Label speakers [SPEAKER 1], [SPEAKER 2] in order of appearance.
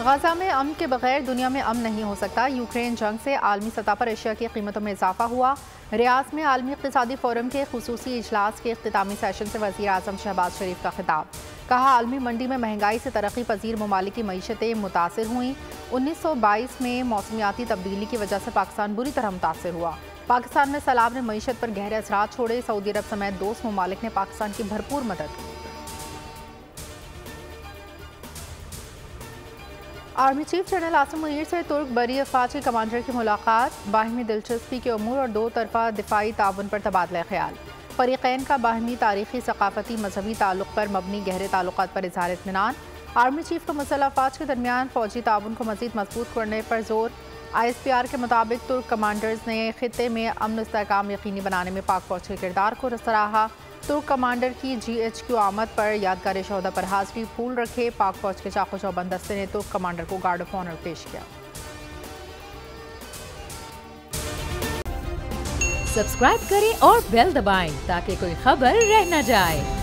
[SPEAKER 1] गजा में अमन के बगैर दुनिया में अमन नहीं हो सकता। यूक्रेन जंग से आलमी सतह पर एशिया की कीमतों में इजाफा हुआ। रियाद में आलमी इक़्तिसादी फोरम के खुसूसी इजलास के इख्तितामी सेशन से वज़ीर आज़म शहबाज शरीफ का खिताब। कहा, आलमी मंडी में महंगाई से तरक्की पजीर ममालिक की मईशतें मुतासिर हुई। 1922 में मौसमियाती तब्दीली की वजह से पाकिस्तान बुरी तरह मुतासिर हुआ। पाकिस्तान में सैलाब ने मईशत पर गहरे असरात छोड़े। सऊदी अरब समेत दोस्त ममालिक ने पाकिस्तान की भरपूर मदद की। Army chief general Asim Munir से तुर्क बरी अफवाज के कमांडर की मुलाकात। बाहिमी दिलचस्पी के अमूर और दो तरफा दिफाई ताउन पर तबादला ख्याल। फरीकैन का बाहिमी तारीखी सकाफती मजहबी ताल्लुक पर मबनी गहरे ताल्लुकात पर इजहार इत्मीनान। आर्मी चीफ का मुसल्लह अफवाज के दरमियान फौजी ताउन को मजीद मजबूत करने पर जोर। ISPR के मुताबिक तुर्क कमांडर्स ने खित्ते में अमन इस्तेहकाम यकीनी बनाने में पाक फौज के किरदार को सराहा। तुर्क कमांडर की GHQ आमद पर यादगार शोहदा पर हाजिरी फूल रखे। पाक फौज के चाको चौबंद दस्ते ने तुर्क कमांडर को गार्ड ऑफ ऑनर पेश किया।
[SPEAKER 2] सब्सक्राइब करें और बेल दबाएं ताकि कोई खबर रह न जाए।